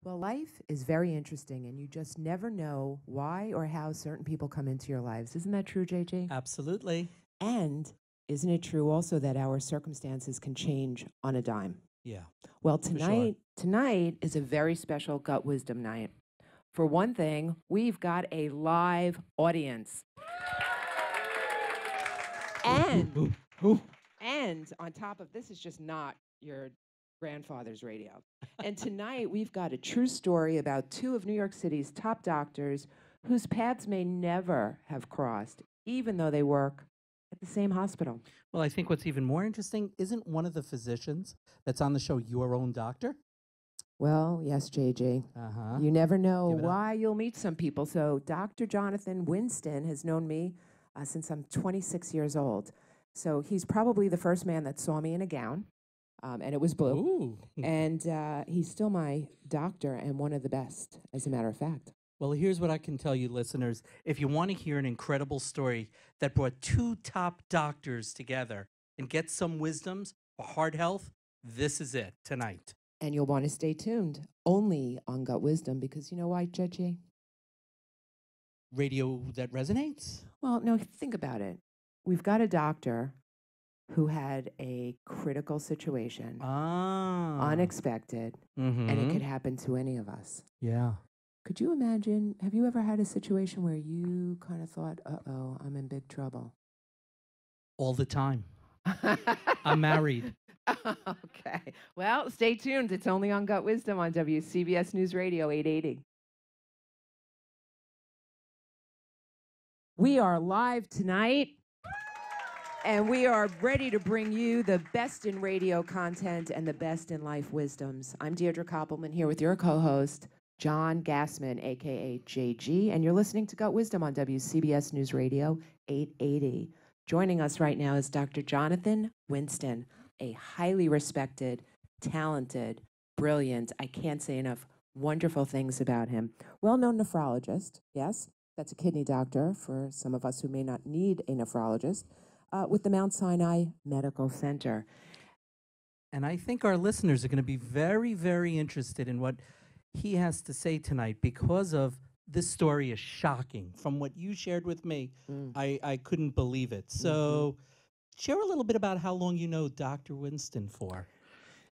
Well, life is very interesting, and you just never know why or how certain people come into your lives. Isn't that true, JJ? Absolutely. And isn't it true also that our circumstances can change on a dime? Yeah. Well, sure. tonight is a very special Gut Wisdom night. For one thing, we've got a live audience. And on top of this is just not your grandfather's radio. And tonight we've got a true story about two of New York City's top doctors whose paths may never have crossed, even though they work at the same hospital. Well, I think what's even more interesting, isn't one of the physicians that's on the show your own doctor? Well, yes, JJ. Uh-huh. You never know Give it up. why you'll meet some people. So Dr. Jonathan Winston has known me since I'm 26 years old. So he's probably the first man that saw me in a gown, and it was blue. Ooh. And he's still my doctor and one of the best, as a matter of fact. Well, here's what I can tell you, listeners. If you want to hear an incredible story that brought two top doctors together and get some wisdoms for heart health, this is it tonight. And you'll want to stay tuned only on Gut Wisdom, because you know why, JJ? Radio that resonates? Well, no, think about it. We've got a doctor who had a critical situation, unexpected, and it could happen to any of us. Yeah. Could you imagine, have you ever had a situation where you kind of thought, uh-oh, I'm in big trouble? All the time. I'm married. Okay. Well, stay tuned. It's only on Gut Wisdom on WCBS Newsradio 880. We are live tonight, and we are ready to bring you the best in radio content and the best in life wisdoms. I'm Deirdre Koppelman here with your co-host, John Gassman, a.k.a. JG, and you're listening to Gut Wisdom on WCBS Newsradio 880. Joining us right now is Dr. Jonathan Winston, a highly respected, talented, brilliant, I can't say enough wonderful things about him. Well-known nephrologist, yes, that's a kidney doctor for some of us who may not need a nephrologist, with the Mount Sinai Medical Center. And I think our listeners are going to be very, very interested in what he has to say tonight, because of this story is shocking. From what you shared with me, I couldn't believe it. So share a little bit about how long you know Dr. Winston for.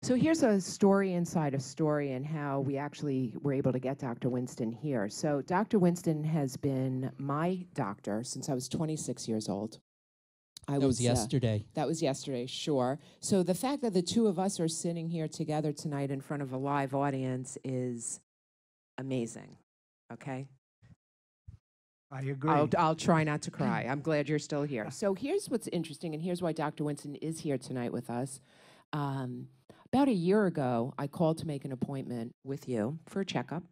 So here's a story inside a story and how we actually were able to get Dr. Winston here. So Dr. Winston has been my doctor since I was 26 years old. That was yesterday. That was yesterday, sure. So the fact that the two of us are sitting here together tonight in front of a live audience is amazing, okay? I agree. I'll try not to cry. I'm glad you're still here. So here's what's interesting, and here's why Dr. Winston is here tonight with us. About a year ago, I called to make an appointment with you for a checkup,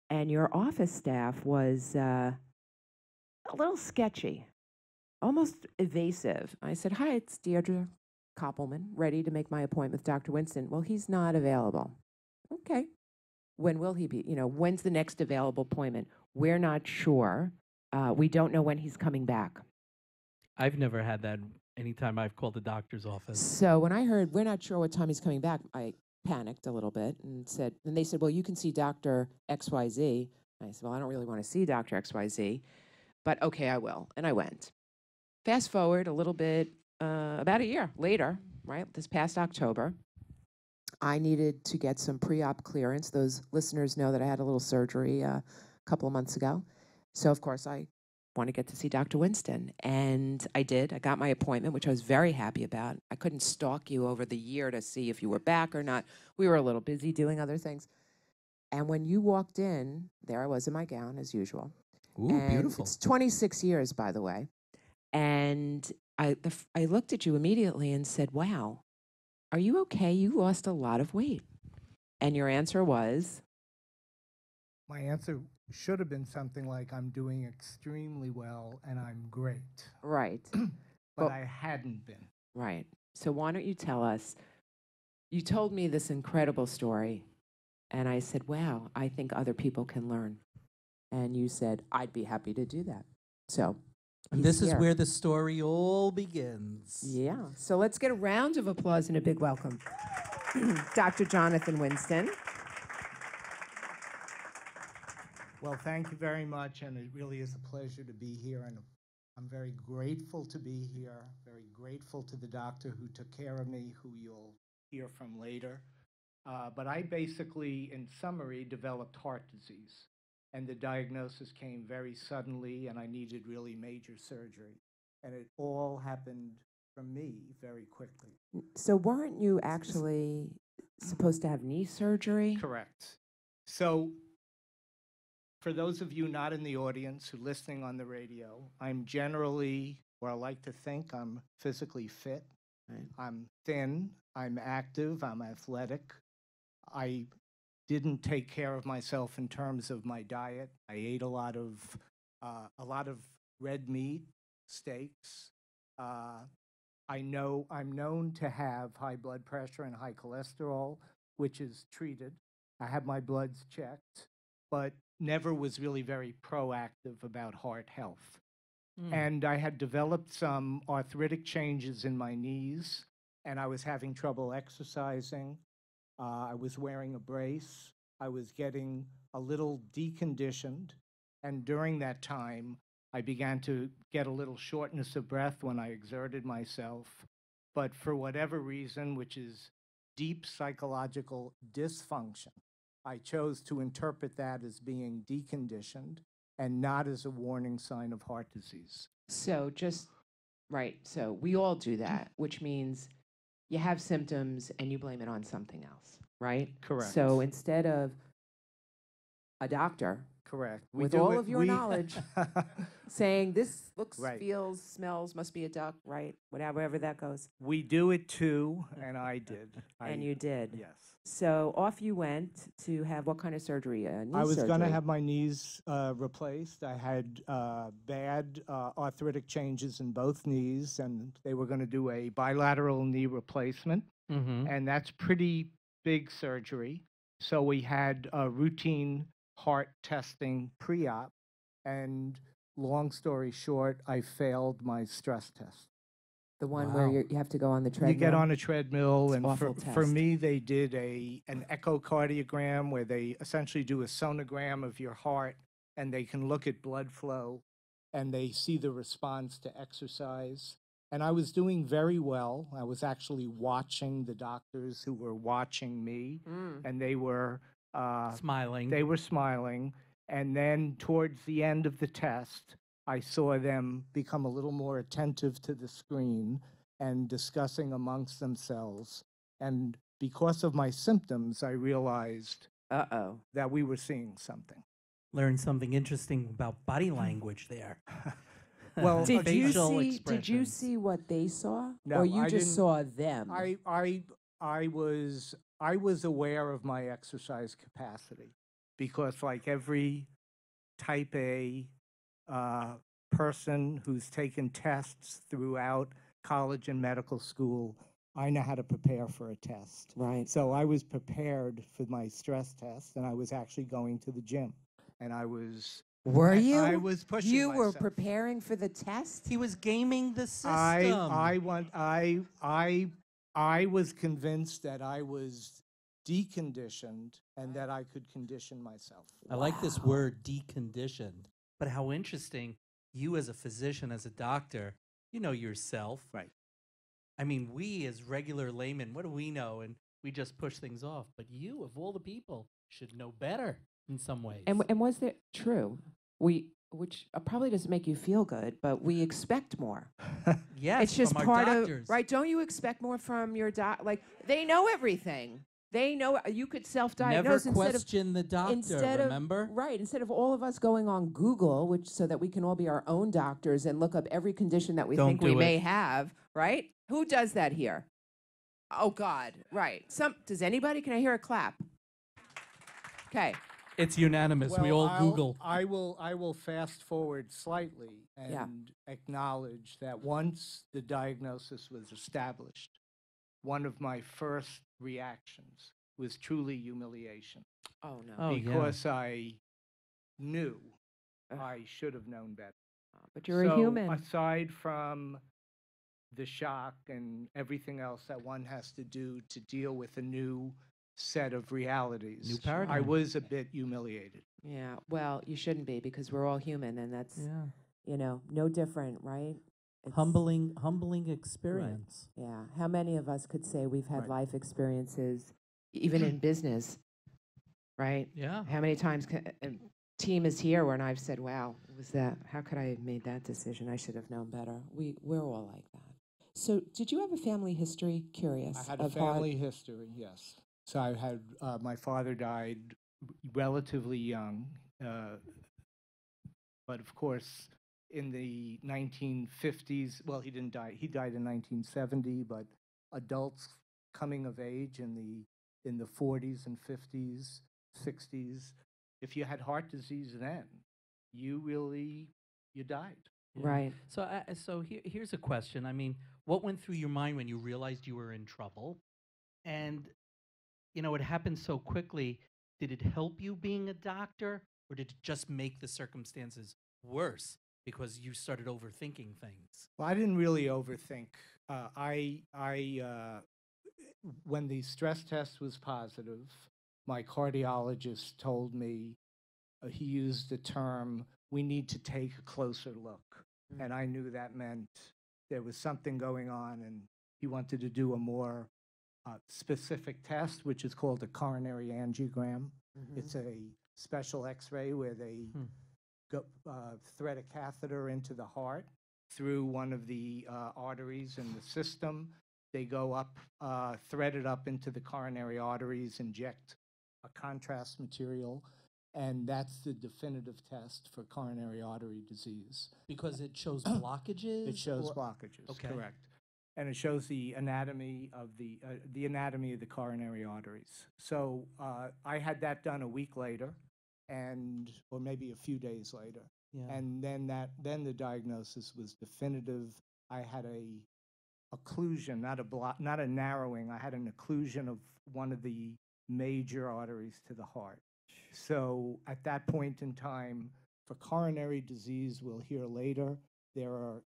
and your office staff was a little sketchy, almost evasive. I said, hi, it's Deirdre Koppelman, ready to make my appointment with Dr. Winston. Well, he's not available. Okay. When will he be? You know, when's the next available appointment? We're not sure. We don't know when he's coming back. I've never had that anytime I've called the doctor's office. So when I heard we're not sure what time he's coming back, I panicked a little bit and they said, well, you can see Dr. XYZ. I said, well, I don't really want to see Dr. XYZ, but okay, I will. And I went. Fast forward a little bit, about a year later, right, this past October, I needed to get some pre-op clearance. Those listeners know that I had a little surgery a couple of months ago. So, of course, I want to get to see Dr. Winston. And I did. I got my appointment, which I was very happy about. I couldn't stalk you over the year to see if you were back or not. We were a little busy doing other things. And when you walked in, there I was in my gown, as usual. Ooh, and beautiful. It's 26 years, by the way. And I looked at you immediately and said, wow, are you okay? You lost a lot of weight. And your answer was? My answer should have been something like, I'm doing extremely well and I'm great. Right. But I hadn't been. Right. So why don't you tell us, you told me this incredible story, and I said, wow, I think other people can learn. And you said, I'd be happy to do that. So and this is where the story all begins. Yeah. So let's get a round of applause and a big welcome. Dr. Jonathan Winston. Well, thank you very much, and it really is a pleasure to be here, and I'm very grateful to be here, very grateful to the doctor who took care of me, who you'll hear from later. But I basically, in summary, developed heart disease, and the diagnosis came very suddenly, and I needed really major surgery. And it all happened for me very quickly. So weren't you actually supposed to have knee surgery? Correct. So for those of you not in the audience who are listening on the radio, I'm generally, or I like to think I'm physically fit. Right. I'm thin, I'm active, I'm athletic. I didn't take care of myself in terms of my diet. I ate a lot of red meat, steaks. I'm known to have high blood pressure and high cholesterol, which is treated. I had my bloods checked, but never was really very proactive about heart health. And I had developed some arthritic changes in my knees, and I was having trouble exercising. I was wearing a brace. I was getting a little deconditioned. And during that time, I began to get a little shortness of breath when I exerted myself. But for whatever reason, which is deep psychological dysfunction, I chose to interpret that as being deconditioned and not as a warning sign of heart disease. So so we all do that, which means you have symptoms and you blame it on something else, right? Correct. So instead of a doctor Correct. with all of your knowledge saying this looks, Right. feels, smells, must be a duck, right? Whatever that goes. We do it too, and I did. And you did. Yes. So off you went to have what kind of surgery? Knee I was going to surgery. have my knees replaced. I had bad arthritic changes in both knees, and they were going to do a bilateral knee replacement, and that's pretty big surgery. So we had routine heart testing pre-op, and long story short, I failed my stress test. The one where you have to go on the treadmill? You get on a treadmill, It's and awful for test. me, they did an echocardiogram where they essentially do a sonogram of your heart, and they can look at blood flow, and they see the response to exercise. And I was doing very well. I was actually watching the doctors who were watching me, and they were Smiling. They were smiling. And then towards the end of the test, I saw them become a little more attentive to the screen and discussing amongst themselves. And because of my symptoms, I realized that we were seeing something. Learned something interesting about body language there. Well, Did you Facial see expressions. what they saw? No, or you I just didn't- saw them? I was aware of my exercise capacity because, like every type A person who's taken tests throughout college and medical school, I know how to prepare for a test. Right. So I was prepared for my stress test, and I was actually going to the gym, and I was. Were you? I was pushing You were myself. preparing for the test? He was gaming the system. I was convinced that I was deconditioned and that I could condition myself. I like this word, deconditioned. But how interesting, you as a physician, as a doctor, you know yourself. Right. I mean, we as regular laymen, what do we know? And we just push things off. But you, of all the people, should know better in some ways. And was that true? Which probably doesn't make you feel good, but we expect more. Yes, It's just from our part doctors. of, right? Don't you expect more from your doc? Like, they know everything. They know you could self-diagnose Never question the doctor, remember? Right, instead of all of us going on Google, so that we can all be our own doctors and look up every condition that we Don't think we do may it. have, right? Who does that here? Oh, God, right. Does anybody? Can I hear a clap? Okay. It's unanimous. We all Google. I will fast forward slightly and acknowledge that once the diagnosis was established, one of my first reactions was truly humiliation. Oh, no. Oh, yeah. Because I knew I should have known better. But you're a human. Aside from the shock and everything else that one has to do to deal with a new set of realities, New paradigm. I was a bit humiliated. Yeah, well, you shouldn't be because we're all human, and that's, Yeah. no different, right? It's- Humbling experience. Yeah. How many of us could say we've had Right. life experiences, even in business, right? Yeah. How many times a team is here when I've said, "Wow, how could I have made that decision? I should have known better." We're all like that. So, did you have a family history? Curious. I had a of heart- family history, yes. So I had, my father died relatively young, but of course, in the 1950s, well, he didn't die. He died in 1970, but adults coming of age in the 40s and 50s, 60s, if you had heart disease then, you died. Yeah. Right. So here's a question. I mean, what went through your mind when you realized you were in trouble? And, it happened so quickly. Did it help you being a doctor, or did it just make the circumstances worse because you started overthinking things? Well, I didn't really overthink. When the stress test was positive, my cardiologist told me, he used the term, we need to take a closer look. And I knew that meant there was something going on, and he wanted to do a more specific test, which is called a coronary angiogram. It's a special x-ray where they thread a catheter into the heart through one of the arteries in the system. They go up, thread it up into the coronary arteries, inject a contrast material, and that's the definitive test for coronary artery disease. Because it shows blockages? It shows or- blockages, Okay. correct. And it shows the anatomy of the coronary arteries. So I had that done a week later, or maybe a few days later. Yeah. And then the diagnosis was definitive. I had a occlusion, not a narrowing. I had an occlusion of one of the major arteries to the heart. So at that point in time, for coronary disease, we'll hear later, there are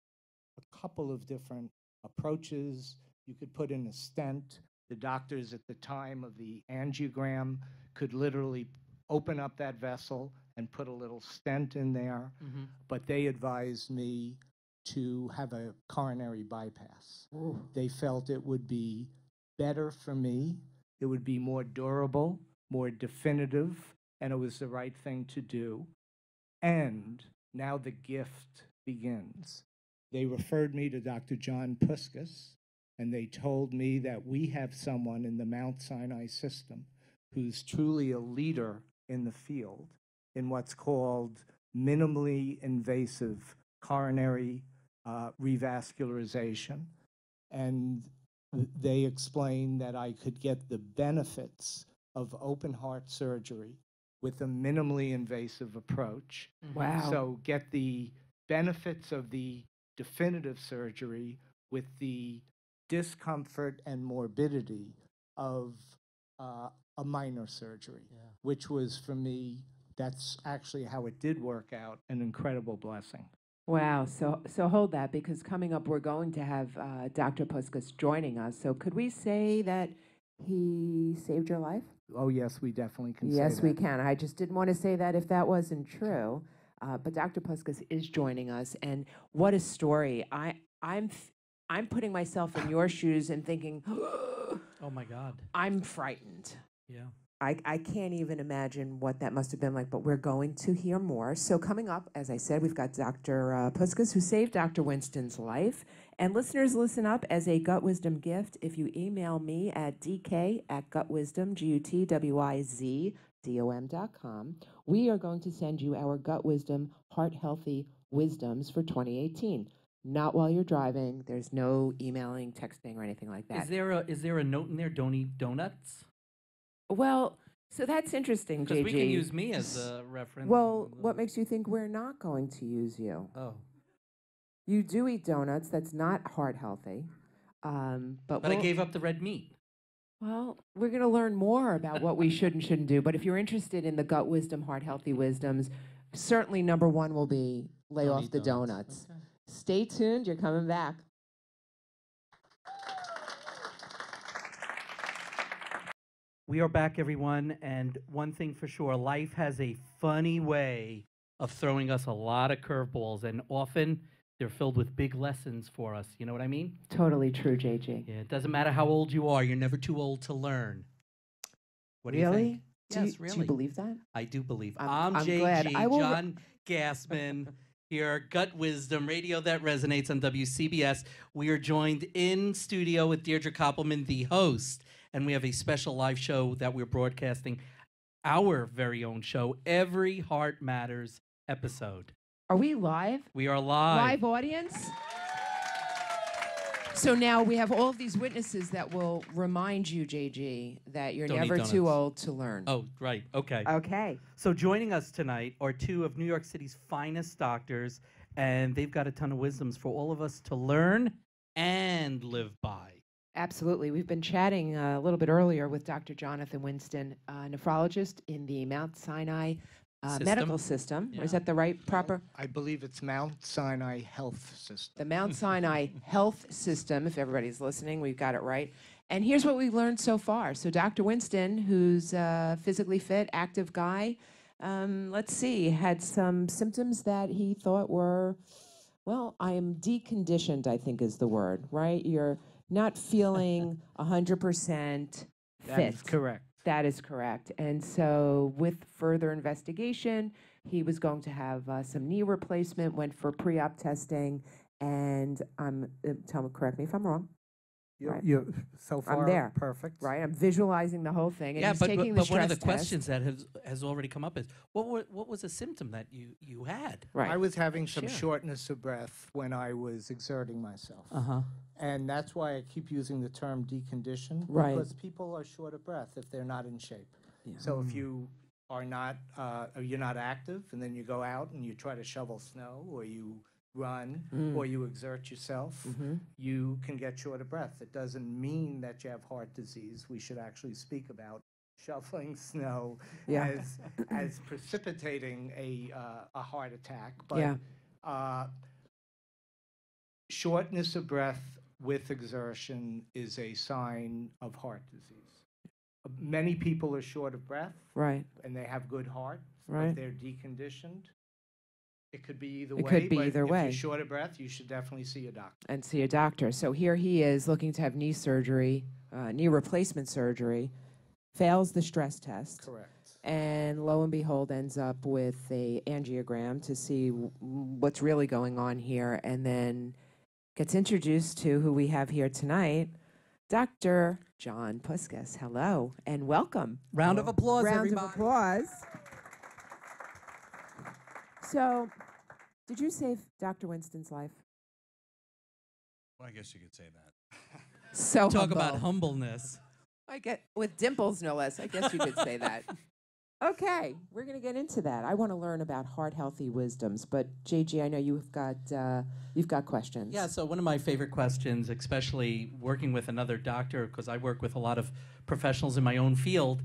a couple of different approaches. You could put in a stent. The doctors at the time of the angiogram could literally open up that vessel and put a little stent in there, but they advised me to have a coronary bypass. They felt it would be better for me, it would be more durable, more definitive, and it was the right thing to do. And now the gift begins. They referred me to Dr. John Puskas, and they told me that we have someone in the Mount Sinai system who's truly a leader in the field in what's called minimally invasive coronary revascularization. And they explained that I could get the benefits of open heart surgery with a minimally invasive approach. Wow. So get the benefits of the definitive surgery with the discomfort and morbidity of a minor surgery, which was, for me, that's actually how it did work out, an incredible blessing. Wow. So hold that, because coming up we're going to have Dr. Puskas joining us. So could we say that he saved your life? Oh, yes, we definitely can say Yes, that. we can. I just didn't want to say that if that wasn't true. But Dr. Puskas is joining us, and what a story! I'm putting myself in your shoes and thinking, Oh my God. I'm frightened. Yeah. I can't even imagine what that must have been like, but we're going to hear more. So coming up, as I said, we've got Dr. Puskas, who saved Dr. Winston's life. And listeners, listen up. As a GutWiZdom gift, if you email me at dk@GutWiZdom, GutwiZdom.com, we are going to send you our GutWiZdom Heart Healthy wiZdoms for 2018. Not while you're driving. There's no emailing, texting, or anything like that. Is there a note in there? Don't eat donuts? Well, so that's interesting, Because JG. we can use me as a reference. Well, what makes you think we're not going to use you? Oh. You do eat donuts. That's not heart healthy. But I gave up the red meat. Well, we're going to learn more about what we should and shouldn't do. But if you're interested in the GutWiZdom Heart Healthy wiZdoms, certainly number one will be lay Don't off eat the donuts. donuts. Okay. Stay tuned. You're coming back. We are back, everyone, and one thing for sure, life has a funny way of throwing us a lot of curveballs, and often they're filled with big lessons for us. You know what I mean? Totally true, JG. Yeah, it doesn't matter how old you are, you're never too old to learn. What do you Really? think? Yes, really. Do you believe that? I do believe. I'm I'm glad. JG, I will John Gassman, here, GutwiZdom, radio that resonates on WCBS. We are joined in studio with Deirdre Koppelman, the host, and we have a special live show that we're broadcasting, our very own show, every Heart Matters episode. Are we live? We are live. Live audience? So now we have all of these witnesses that will remind you, JG, that you're Don't eat never too donuts. old to learn. Oh, right. Okay. Okay. So joining us tonight are two of New York City's finest doctors, and they've got a ton of wisdoms for all of us to learn and live by. Absolutely. We've been chatting a little bit earlier with Dr. Jonathan Winston, nephrologist in the Mount Sinai medical system. Yeah. Is that the right proper? I believe it's Mount Sinai Health System. The Mount Sinai Health System, if everybody's listening, we've got it right. And here's what we've learned so far. So Dr. Winston, who's a physically fit, active guy, let's see, had some symptoms that he thought were, well, I am deconditioned, I think is the word, right? You're not feeling 100% fit. That is correct. That is correct. And so with further investigation, he was going to have some knee replacement, went for pre-op testing, and correct me if I'm wrong, Right. You're so far there. perfect. right? I'm visualizing the whole thing, and Yeah, he's but, taking but, the but one of stress the test. questions that has already come up is, what was a symptom that you had? Right. I was having some Share. shortness of breath when I was exerting myself. Uh-huh. And that's why I keep using the term deconditioned, Right. because people are short of breath if they're not in shape. So if you are not, you're not active, and then you go out and you try to shovel snow, or you run, or you exert yourself, you can get short of breath. It doesn't mean that you have heart disease. We should actually speak about shoveling snow Yeah. as precipitating a heart attack. But Yeah. shortness of breath with exertion is a sign of heart disease. Many people are short of breath, Right. and they have good hearts, Right. but they're deconditioned. It could be either It way. could be but either if way. you're short of breath, you should definitely see a doctor. And see a doctor. So here he is looking to have knee surgery, knee replacement surgery, fails the stress test. Correct. And lo and behold, ends up with a angiogram to see what's really going on here, and then gets introduced to who we have here tonight, Dr. John Puskas. Hello and welcome. Round of applause, Round everybody. of applause. So, did you save Dr. Winston's life? Well, I guess you could say that. So Talk about humble. humbleness. I get with dimples, no less. I guess you could say that. Okay, we're going to get into that. I want to learn about heart healthy wisdoms, but JG, I know you've got questions. Yeah, so one of my favorite questions, especially working with another doctor, because I work with a lot of professionals in my own field,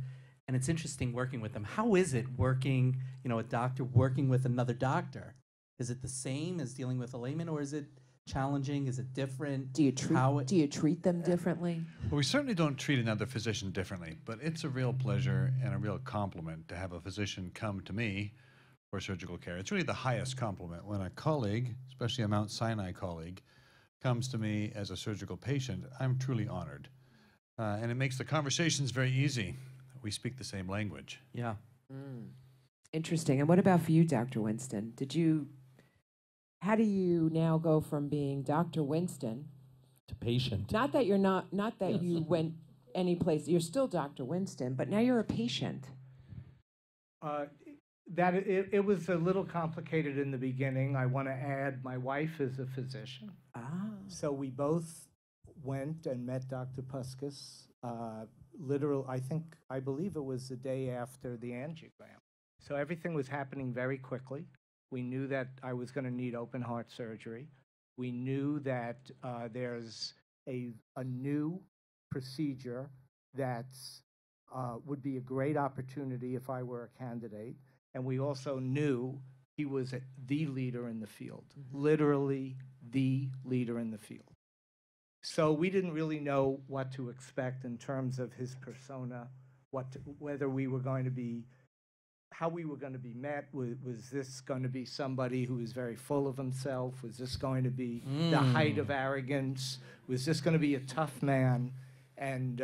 and it's interesting working with them. How is it working, a doctor working with another doctor? Is it the same as dealing with a layman, or is it challenging? Is it different? Do you treat them differently? Well, we certainly don't treat another physician differently, but it's a real pleasure and a real compliment to have a physician come to me for surgical care. It's really the highest compliment when a colleague, especially a Mount Sinai colleague, comes to me as a surgical patient. I'm truly honored. And it makes the conversations very easy. We speak the same language. Yeah. Interesting. And what about for you, Dr. Winston? How do you now go from being Dr. Winston, To patient. not that you went any place, you're still Dr. Winston, but now you're a patient. It was a little complicated in the beginning. I want to add, my wife is a physician. Ah. So we both went and met Dr. Puskas, I believe it was the day after the angiogram. So everything was happening very quickly. We knew that I was going to need open heart surgery. We knew that there's a new procedure that would be a great opportunity if I were a candidate. And we also knew he was the leader in the field, literally the leader in the field. So we didn't really know what to expect in terms of his persona whether we were going to be, how we were going to be met. Was this going to be somebody who was very full of himself? Was this going to be the height of arrogance? Was this going to be a tough man? And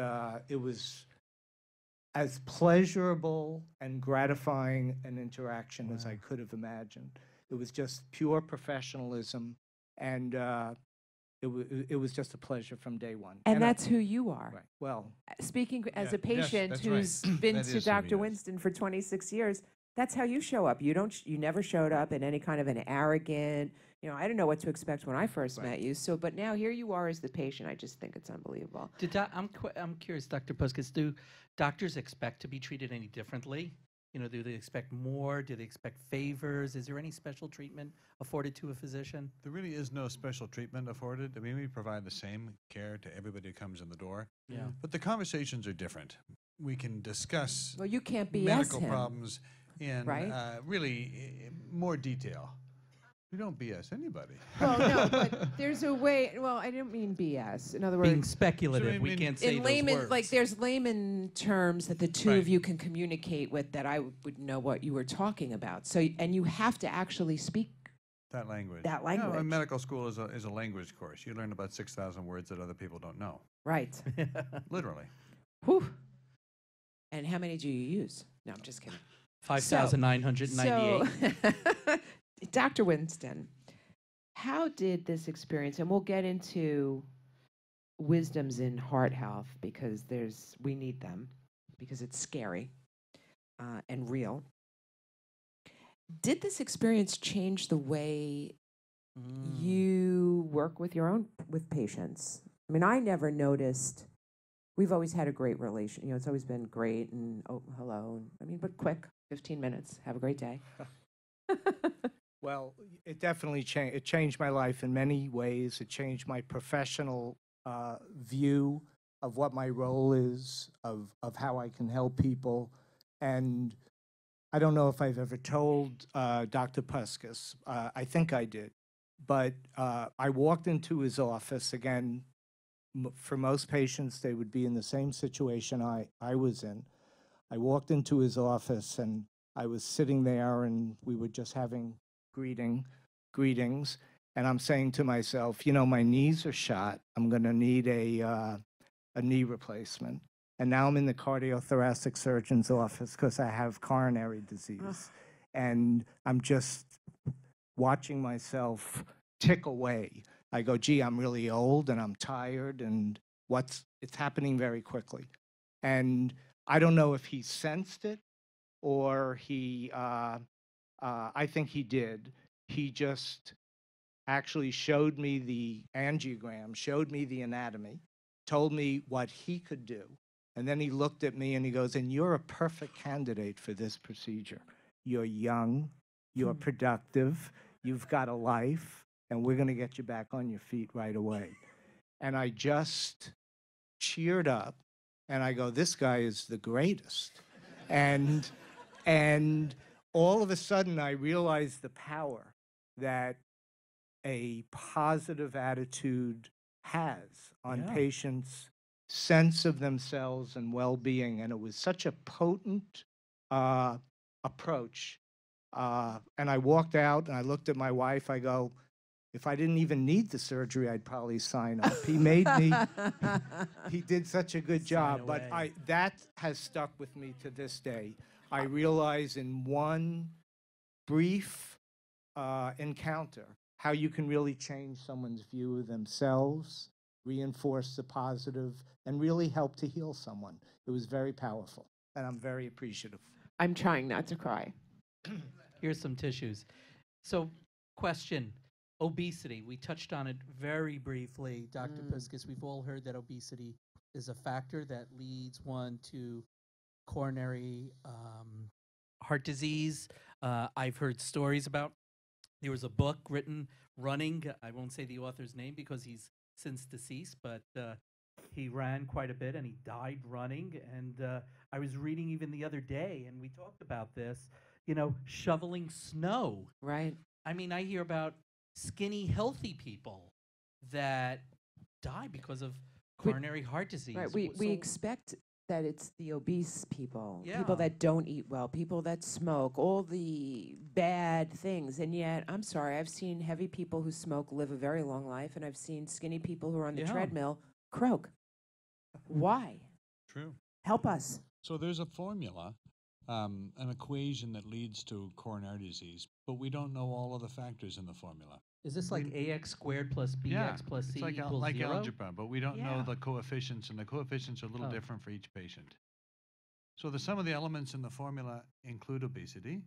it was as pleasurable and gratifying an interaction as I could have imagined. It was just pure professionalism, and it was just a pleasure from day one. And that's who you are. Right. Well, Speaking as a yes, patient that's who's right. been That to is who he Dr. is. Winston for 26 years, that's how you show up. You don't. You never showed up in any kind of an arrogant. I didn't know what to expect when I first met you. So, but now here you are as the patient. I just think it's unbelievable. I'm curious, Dr. Puskas, do doctors expect to be treated any differently? Do they expect more? Do they expect favors? Is there any special treatment afforded to a physician? There really is no special treatment afforded. I mean, we provide the same care to everybody who comes in the door. Yeah. But the conversations are different. We can discuss Well, you can't BS medical him. problems in right? really more detail. We don't BS anybody. Well, no, but there's a way. Well, I didn't mean BS. In other words, Being speculative, I we mean, can't say in those layman, words. like there's layman terms that the two Right. of you can communicate with that I would know what you were talking about. So, and you have to actually speak That language. that No, language. and medical school is a language course. You learn about 6,000 words that other people don't know. Right. Literally. Whew. And how many do you use? No, I'm just kidding. 5,998. So, Dr. Winston, how did this experience, and we'll get into wisdoms in heart health because we need them because it's scary and real. Did this experience change the way you work with with patients? I mean, I never noticed. We've always had a great relation. It's always been great and hello. But quick, 15 minutes. Have a great day. well, it definitely changed. It changed my life in many ways. It changed my professional view of what my role is, of how I can help people. And I don't know if I've ever told Dr. Puskas. I think I did. But I walked into his office again. For most patients, they would be in the same situation I was in. I walked into his office, and I was sitting there, and we were just having greetings, and I'm saying to myself, my knees are shot. I'm going to need a knee replacement. And now I'm in the cardiothoracic surgeon's office because I have coronary disease. And I'm just watching myself tick away. I go, gee, I'm really old and I'm tired, and it's happening very quickly. And I don't know if he sensed it or I think he did. He just actually showed me the angiogram, showed me the anatomy, told me what he could do. And then he looked at me and he goes, and you're a perfect candidate for this procedure. You're young, you're productive, you've got a life, and we're going to get you back on your feet right away. And I just cheered up, and I go, this guy is the greatest. And all of a sudden, I realized the power that a positive attitude has on patients' sense of themselves and well-being. And it was such a potent approach. And I walked out, and I looked at my wife. I go, if I didn't even need the surgery, I'd probably sign up. He made me, he did such a good job. But that has stuck with me to this day. I realize in one brief encounter how you can really change someone's view of themselves, reinforce the positive, and really help to heal someone. It was very powerful, and I'm very appreciative. I'm trying not to cry. Here's some tissues. So, question. Obesity. We touched on it very briefly, Dr. Puskas. We've all heard that obesity is a factor that leads one to coronary heart disease. I've heard stories about, there was a book written, Running. I won't say the author's name because he's since deceased, but he ran quite a bit and he died running. And I was reading even the other day, and we talked about this, shoveling snow. Right. I mean, I hear about skinny, healthy people that die because of coronary heart disease. Right. We expect that it's the obese people, Yeah. people that don't eat well, people that smoke, all the bad things. And yet, I'm sorry, I've seen heavy people who smoke live a very long life, and I've seen skinny people who are on the Yeah. treadmill croak. Why? True. Help us. So there's a formula, an equation that leads to coronary disease, but we don't know all of the factors in the formula. Is this like AX squared plus BX plus it's C like, equals like 0? algebra, but we don't know Yeah. the coefficients, and the coefficients are a little Oh. different for each patient. So some of the elements in the formula include obesity.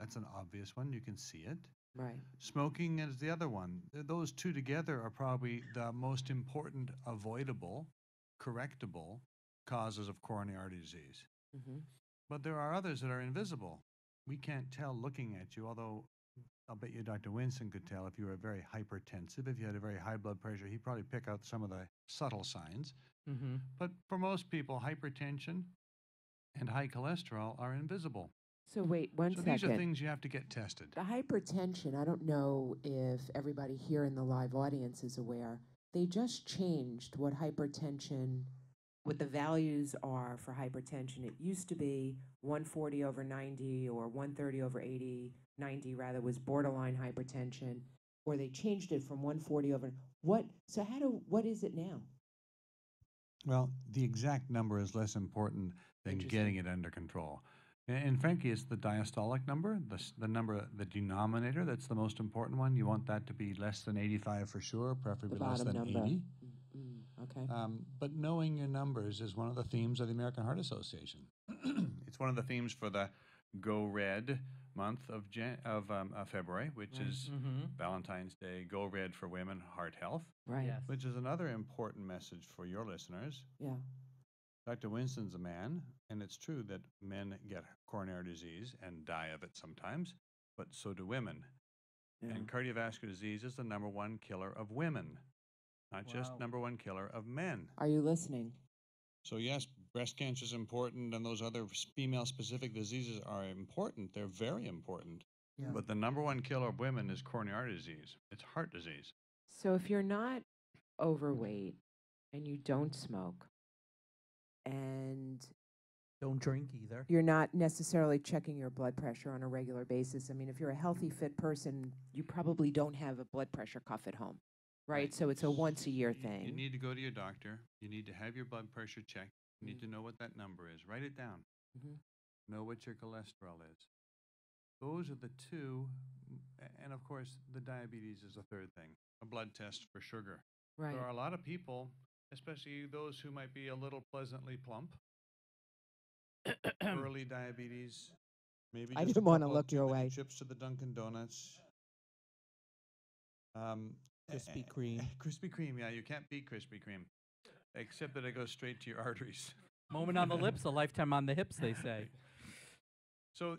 That's an obvious one. You can see it. Right. Smoking is the other one. Those two together are probably the most important avoidable, correctable causes of coronary artery disease. Mm-hmm. But there are others that are invisible. We can't tell looking at you, although I'll bet you Dr. Winston could tell if you were very hypertensive, if you had a very high blood pressure, he'd probably pick out some of the subtle signs. Mm-hmm. But for most people, hypertension and high cholesterol are invisible. So wait one So second. these are things you have to get tested. The hypertension, I don't know if everybody here in the live audience is aware. They just changed what the values are for hypertension. It used to be 140 over 90 or 130 over 80, 90 rather, was borderline hypertension, or they changed it from 140 over. What is it now? Well, the exact number is less important than Interesting. getting it under control. And frankly, it's the diastolic number, the number, the denominator, that's the most important one. You want that to be less than 85 for sure, preferably less bottom than number. 80. Okay. But knowing your numbers is one of the themes of the American Heart Association. It's one of the themes for the Go Red month of February, which is Mm-hmm. Valentine's Day. Go Red for women, heart health, Right. Yes. which is another important message for your listeners. Yeah. Dr. Winston's a man, and it's true that men get coronary disease and die of it sometimes, but so do women. Yeah. And cardiovascular disease is the number one killer of women, not just Wow. number one killer of men. Are you listening? So yes, breast cancer is important, and those other female-specific diseases are important. They're very important. Yeah. But the number one killer of women is coronary artery disease. It's heart disease. So if you're not overweight and you don't smoke and Don't drink either. you're not necessarily checking your blood pressure on a regular basis, I mean, if you're a healthy, fit person, you probably don't have a blood pressure cuff at home, right? So it's a once-a-year thing. You need to go to your doctor. You need to have your blood pressure checked. You need to know what that number is. Write it down. Mhm. Know what your cholesterol is. Those are the two. And of course, the diabetes is a third thing, a blood test for sugar. Right. There are a lot of people, especially those who might be a little pleasantly plump, early diabetes, maybe I just didn't a wanna couple of look your too many way. trips to the Dunkin' Donuts. Krispy Kreme. Krispy Kreme, yeah, you can't beat Krispy Kreme, except that it goes straight to your arteries. Moment on the lips, a lifetime on the hips, they say. So,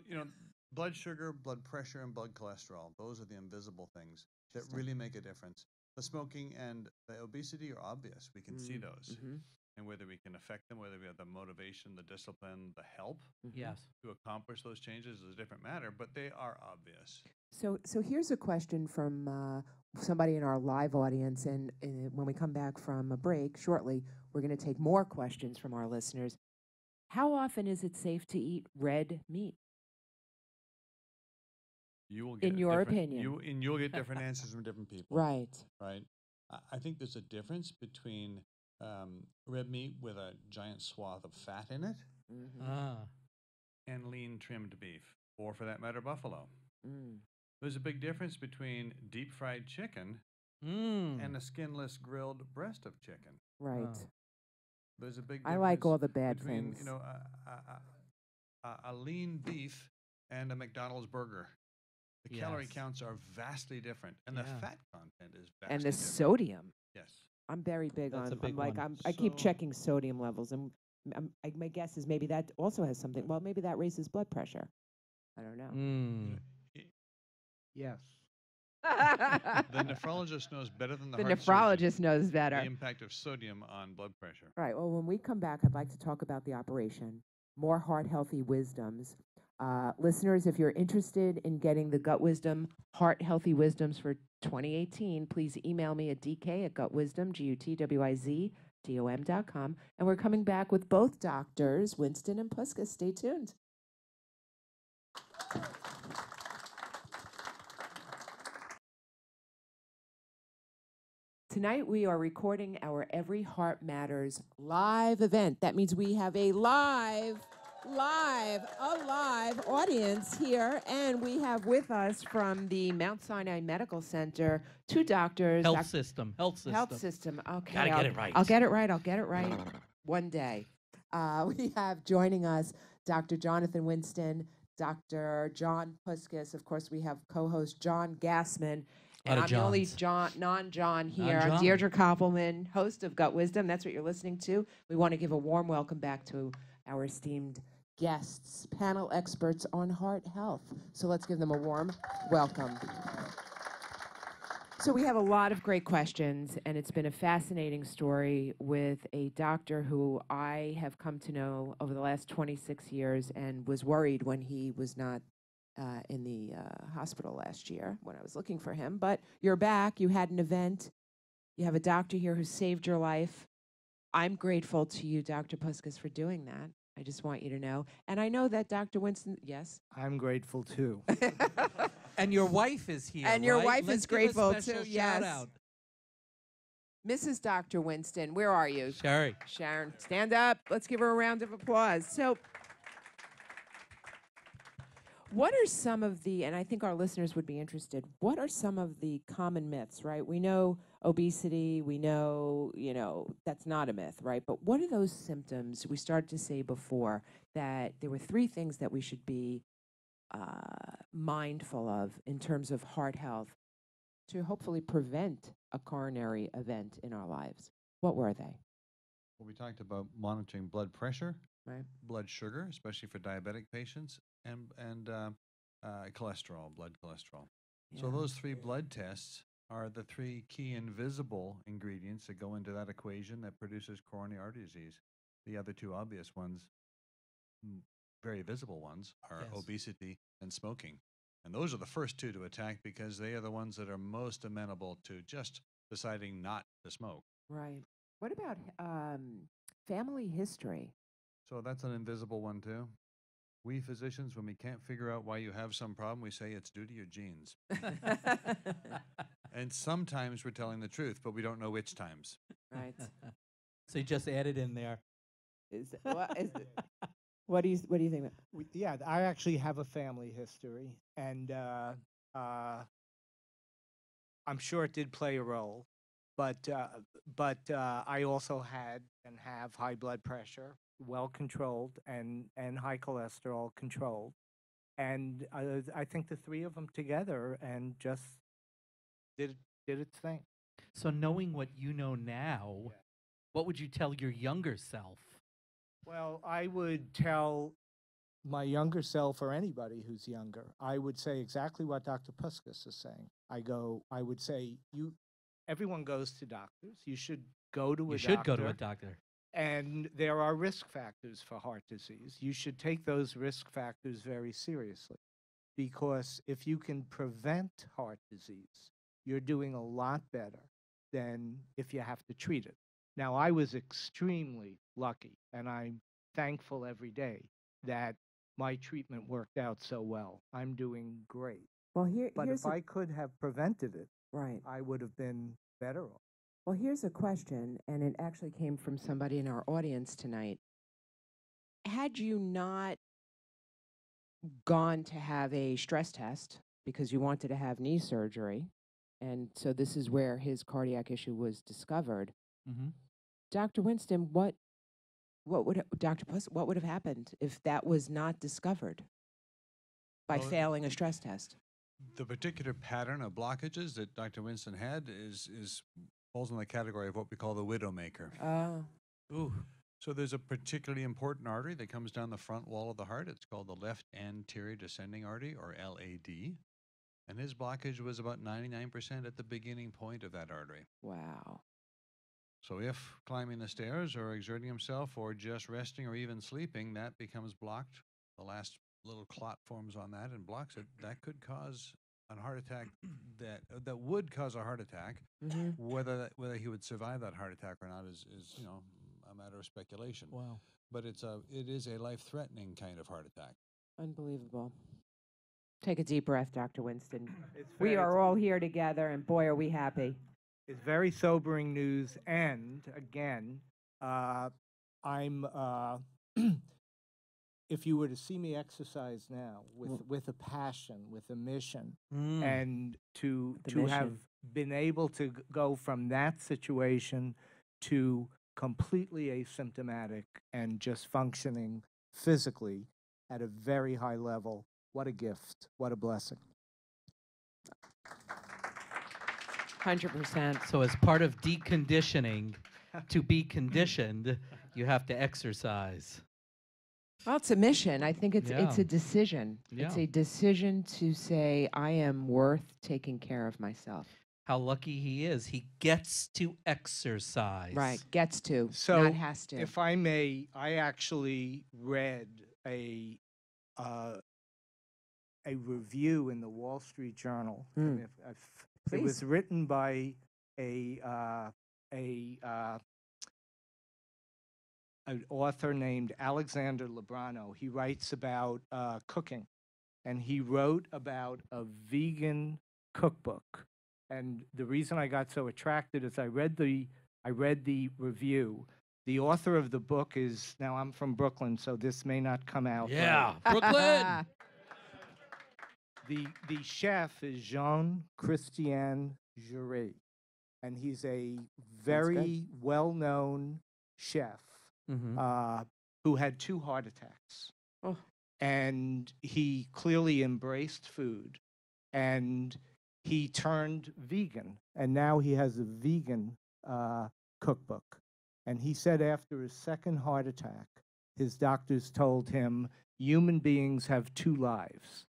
blood sugar, blood pressure, and blood cholesterol, those are the invisible things that Interesting. really make a difference. The smoking and the obesity are obvious. We can see those. Mm-hmm. And whether we can affect them, whether we have the motivation, the discipline, the help Yes. to accomplish those changes is a different matter, but they are obvious. So here's a question from somebody in our live audience, and when we come back from a break shortly, we're going to take more questions from our listeners. How often is it safe to eat red meat? You will get In your different- opinion. you'll get different answers from different people. Right. Right. I think there's a difference between red meat with a giant swath of fat in it Mm-hmm. Ah. and lean trimmed beef, or for that matter, buffalo. Mm. There's a big difference between deep fried chicken and a skinless grilled breast of chicken. Right. Oh. There's a big I difference like all the bad between, things. a lean beef and a McDonald's burger. The calorie Yes. counts are vastly different, and the Yeah. fat content is vastly And the different. sodium. Yes. I'm very big That's on. a big I'm like one. I keep So- checking sodium levels, and my guess is maybe that also has something. Well, maybe that raises blood pressure. I don't know. Mm. Yes. The nephrologist knows better than the The heart surgeon nephrologist knows the better. impact of sodium on blood pressure. All right. Well, when we come back, I'd like to talk about the operation. More heart healthy wisdoms. Listeners, if you're interested in getting the GutwiZdom Heart Healthy Wisdoms for 2018, please email me at dk@GutwiZdom, GUTWIZ WCBSDOM.com. And we're coming back with both doctors, Winston and Puskas. Stay tuned. Tonight we are recording our Every Heart Matters live event. That means we have a live audience here, and we have with us from the Mount Sinai Medical Center two doctors. Health system. Health system. Okay. Gotta get it right. I'll get it right one day. We have joining us Dr. Jonathan Winston, Dr. John Puskas. Of course, we have co-host John Gassman. And I'm the only non-John here. I'm Non-John. Deirdre Koppelman, host of GutwiZdom. That's what you're listening to. We want to give a warm welcome back to our esteemed guests, panel experts on heart health. So let's give them a warm welcome. So we have a lot of great questions, and it's been a fascinating story with a doctor who I have come to know over the last 26 years and was worried when he was not in the hospital last year when I was looking for him. But you're back. You had an event. You have a doctor here who saved your life. I'm grateful to you, Dr. Puskas, for doing that. I just want you to know. And I know that Dr. Winston, yes? I'm grateful too. And your wife is here. And your right? wife Let's is give a grateful special too, yes. shout out. Mrs. Dr. Winston, where are you? Sherry. Sharon, stand up. Let's give her a round of applause. So, what are some of the, and I think our listeners would be interested, what are some of the common myths, right? We know obesity, we know, that's not a myth, right? But what are those symptoms? We started to say before that there were 3 things that we should be mindful of in terms of heart health to hopefully prevent a coronary event in our lives. What were they? Well, we talked about monitoring blood pressure, Right. blood sugar, especially for diabetic patients, and cholesterol, blood cholesterol. So Yeah. those 3 blood tests are the 3 key invisible ingredients that go into that equation that produces coronary artery disease. The other 2 obvious ones, very visible ones, are Yes. obesity and smoking. And those are the first 2 to attack because they are the ones that are most amenable to just deciding not to smoke. Right. What about family history? So that's an invisible one too. We physicians, when we can't figure out why you have some problem, we say it's due to your genes. And sometimes we're telling the truth, but we don't know which times. Right. So you just added in there. What do you think? Yeah, I actually have a family history, and I'm sure it did play a role. But I also had and have high blood pressure, well controlled, and high cholesterol controlled, and I think the 3 of them together and just did its thing. So knowing what you know now, what would you tell your younger self? Well, I would tell my younger self or anybody who's younger, I would say exactly what Dr. Puskas is saying. I would say everyone goes to doctors. You should go to a doctor. You should go to a doctor. And there are risk factors for heart disease. You should take those risk factors very seriously, because if you can prevent heart disease, you're doing a lot better than if you have to treat it. Now, I was extremely lucky, and I'm thankful every day that my treatment worked out so well. I'm doing great. Well, But here's if I could have prevented it, right. I would have been better off. Well, here's a question, and it actually came from somebody in our audience tonight. Had you not gone to have a stress test because you wanted to have knee surgery, and so this is where his cardiac issue was discovered, Dr. Winston, what would have happened if that was not discovered by Well, failing a stress test? The particular pattern of blockages that Dr. Winston had falls in the category of what we call the widowmaker. Ooh. So there's a particularly important artery that comes down the front wall of the heart. It's called the left anterior descending artery, or LAD. And his blockage was about 99% at the beginning point of that artery. Wow. So if climbing the stairs or exerting himself or just resting or even sleeping, that becomes blocked. The last little clot forms on that and blocks it. That could cause a heart attack that would cause a heart attack. Hmm. Whether he would survive that heart attack or not is a matter of speculation. Wow. But it is a life-threatening kind of heart attack. Unbelievable. Take a deep breath, Dr. Winston. It's We very- are all here together, and boy, are we happy. It's very sobering news, and again, I'm. If you were to see me exercise now with a passion, with a mission, and to The have mission. been able to go from that situation to completely asymptomatic and just functioning physically at a very high level, what a gift, what a blessing. 100%. So as part of deconditioning, to be conditioned, you have to exercise. Well, it's a mission. I think it's Yeah. a decision. It's Yeah. a decision to say, I am worth taking care of myself. How lucky he is. He gets to exercise. Right. Gets to, So, not has to. if I may, I actually read a review in the Wall Street Journal. Mm. It was Please. written by an author named Alexander Lebrano. He writes about cooking, and he wrote about a vegan cookbook. And the reason I got so attracted is I read the review. The author of the book is, now I'm from Brooklyn, so this may not come out. Yeah. right. Brooklyn. The chef is Jean-Christian Jury, and he's a very well-known chef Mhm. who had 2 heart attacks. Oh. And he clearly embraced food, and he turned vegan, and now he has a vegan cookbook. And he said after his second heart attack, his doctors told him, human beings have 2 lives.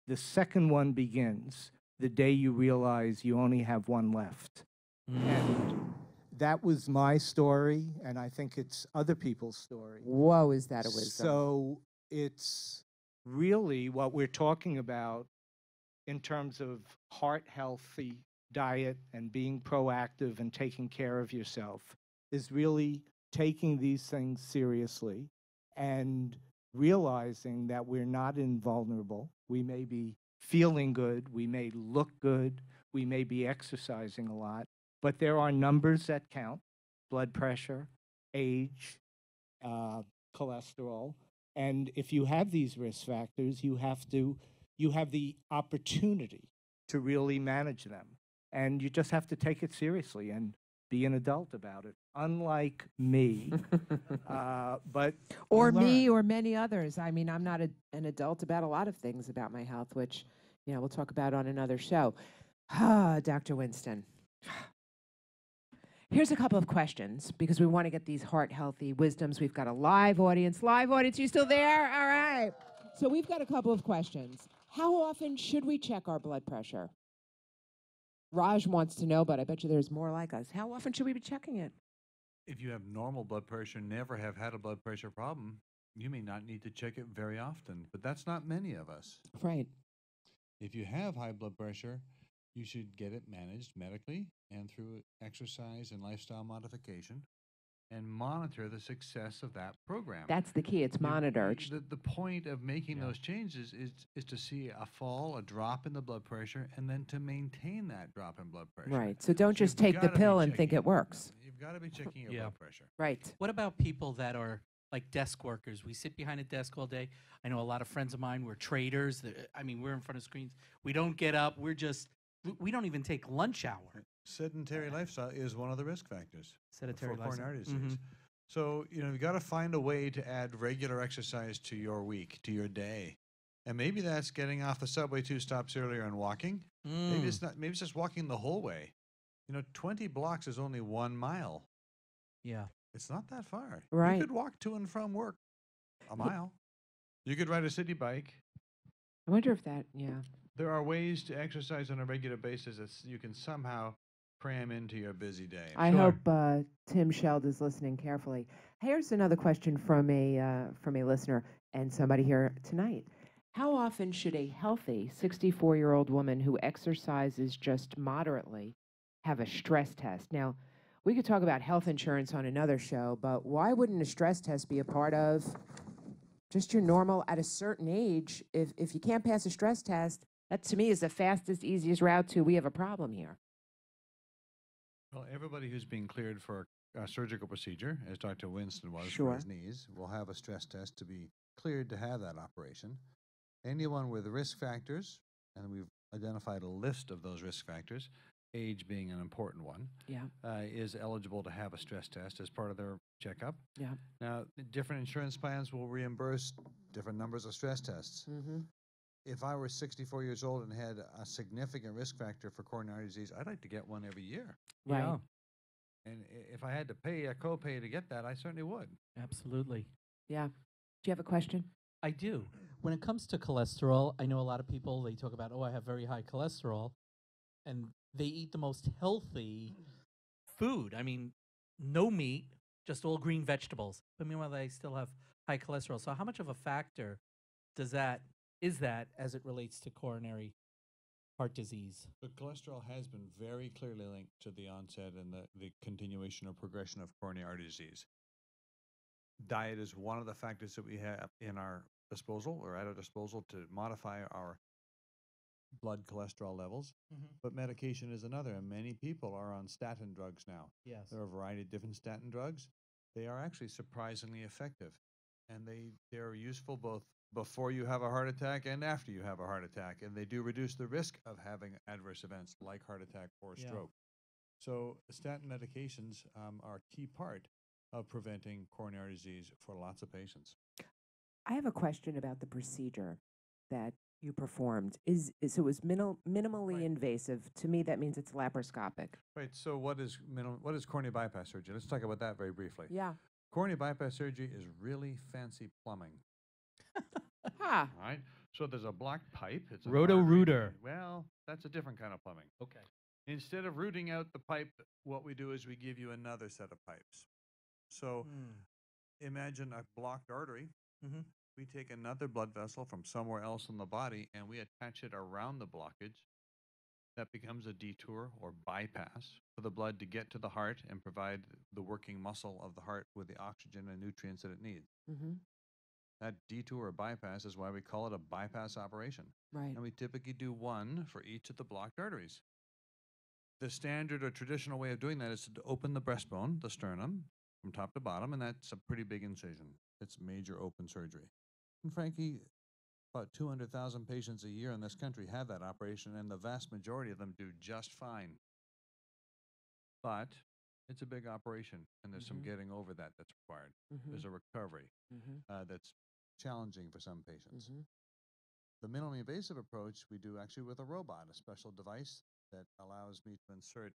The second one begins the day you realize you only have one left. And that was my story, and I think it's other people's story. Whoa, is that a wisdom? So it's really what we're talking about in terms of heart-healthy diet and being proactive and taking care of yourself is really taking these things seriously and realizing that we're not invulnerable. We may be feeling good, we may look good, we may be exercising a lot, but there are numbers that count: blood pressure, age, cholesterol. And if you have these risk factors, you have the opportunity to really manage them. And you just have to take it seriously and be an adult about it. Unlike me, but Or you me learn. or many others. I mean, I'm not an adult about a lot of things about my health, which, we'll talk about on another show. Dr. Winston. Here's a couple of questions because we want to get these heart-healthy wisdoms. We've got a live audience. Live audience, you still there? All right. So we've got a couple of questions. How often should we check our blood pressure? Raj wants to know, but I bet you there's more like us. How often should we be checking it? If you have normal blood pressure, never have had a blood pressure problem, you may not need to check it very often, but that's not many of us. Right. If you have high blood pressure, you should get it managed medically and through exercise and lifestyle modification and monitor the success of that program. That's the key. It's monitored. The point of making those changes is to see a fall, a drop in the blood pressure, and then to maintain that drop in blood pressure. Right. So don't So just you've take the gotta be pill and think checking it works. You've got to be checking your Yeah. blood pressure. Right. What about people that are like desk workers? We sit behind a desk all day. I know a lot of friends of mine, we're traders. We're in front of screens. We don't get up. We don't even take lunch hour. Sedentary lifestyle is one of the risk factors Sedentary for lifestyle. coronary disease. So, you've got to find a way to add regular exercise to your week, to your day. And maybe that's getting off the subway 2 stops earlier and walking. Maybe it's not. Maybe it's just walking the whole way. 20 blocks is only 1 mile. Yeah. It's not that far. Right. You could walk to and from work a mile. You could ride a city bike. I wonder if that, There are ways to exercise on a regular basis that you can somehow cram into your busy day. I hope Tim Sheld is listening carefully. Here's another question from a listener and somebody here tonight. how often should a healthy 64-year-old woman who exercises just moderately have a stress test? Now, we could talk about health insurance on another show, but why wouldn't a stress test be a part of just your normal at a certain age? If you can't pass a stress test, that to me is the fastest, easiest route to we have a problem here. Well, everybody who's being cleared for a surgical procedure, as Dr. Winston was Sure. for his knees, will have a stress test to be cleared to have that operation. Anyone with risk factors, and we've identified a list of those risk factors, age being an important one, Yeah. is eligible to have a stress test as part of their checkup. Yeah. Now, different insurance plans will reimburse different numbers of stress tests. Mm-hmm. If I were 64 years old and had a significant risk factor for coronary disease, I'd like to get one every year. Right. Yeah, And if I had to pay a copay to get that, I certainly would. absolutely. Yeah. Do you have a question? I do. When it comes to cholesterol, I know a lot of people, they talk about, oh, I have very high cholesterol, and they eat the most healthy food. I mean, no meat, just all green vegetables. But meanwhile, they still have high cholesterol. So how much of a factor is that as it relates to coronary heart disease? The cholesterol has been very clearly linked to the onset and the continuation or progression of coronary artery disease. Diet is one of the factors that we have in our disposal or at our disposal to modify our blood cholesterol levels, but medication is another, and many people are on statin drugs now. Yes. There are a variety of different statin drugs. They are actually surprisingly effective, and they're useful both before you have a heart attack and after you have a heart attack, and they do reduce the risk of having adverse events like heart attack or Yeah. stroke. So statin medications are a key part of preventing coronary disease for lots of patients. I have a question about the procedure that you performed. So it was minimally Right. invasive. To me, that means it's laparoscopic. Right, so what is coronary bypass surgery? Let's talk about that very briefly. Yeah. Coronary bypass surgery is really fancy plumbing. Ha. All right, so there's a black pipe. It's an Roto-rooter. artery. Well, that's a different kind of plumbing. Okay. Instead of rooting out the pipe, what we do is we give you another set of pipes. So imagine a blocked artery. Mm-hmm. We take another blood vessel from somewhere else in the body and we attach it around the blockage. That becomes a detour or bypass for the blood to get to the heart and provide the working muscle of the heart with the oxygen and nutrients that it needs. Mm-hmm. That detour or bypass is why we call it a bypass operation. Right. And we typically do one for each of the blocked arteries. The standard or traditional way of doing that is to open the breastbone, the sternum, from top to bottom, and that's a pretty big incision. It's major open surgery. And frankly, about 200,000 patients a year in this country have that operation, and the vast majority of them do just fine. But it's a big operation, and there's some getting over that that's required. Mm-hmm. There's a recovery that's challenging for some patients. Mm-hmm. The minimally invasive approach we do actually with a robot, a special device that allows me to insert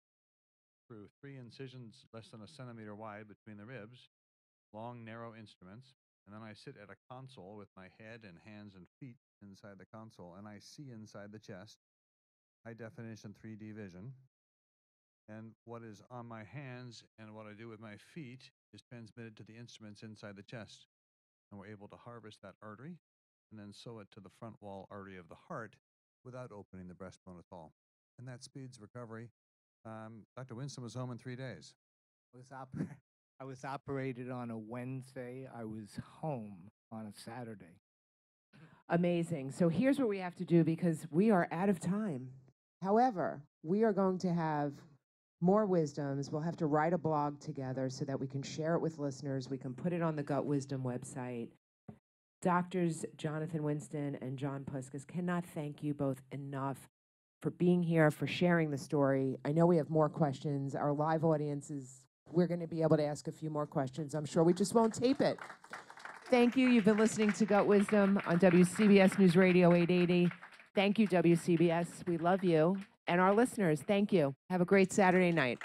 through 3 incisions less than a centimeter wide between the ribs, long, narrow instruments, and then I sit at a console with my head and hands and feet inside the console, and I see inside the chest, high definition 3D vision, and what is on my hands and what I do with my feet is transmitted to the instruments inside the chest, and we're able to harvest that artery and then sew it to the front wall artery of the heart without opening the breastbone at all. And that speeds recovery. Dr. Winston was home in 3 days. I was operated on a Wednesday. I was home on a Saturday. Amazing. So here's what we have to do because we are out of time. However, we are going to have more wisdoms. We'll have to write a blog together so that we can share it with listeners. We can put it on the GutwiZdom website. Doctors Jonathan Winston and John Puskas, cannot thank you both enough for being here, for sharing the story. I know we have more questions. Our live audience we're going to be able to ask a few more questions. I'm sure we just won't tape it. Thank you. You've been listening to GutwiZdom on WCBS Newsradio 880. Thank you, WCBS. We love you. And our listeners, thank you. Have a great Saturday night.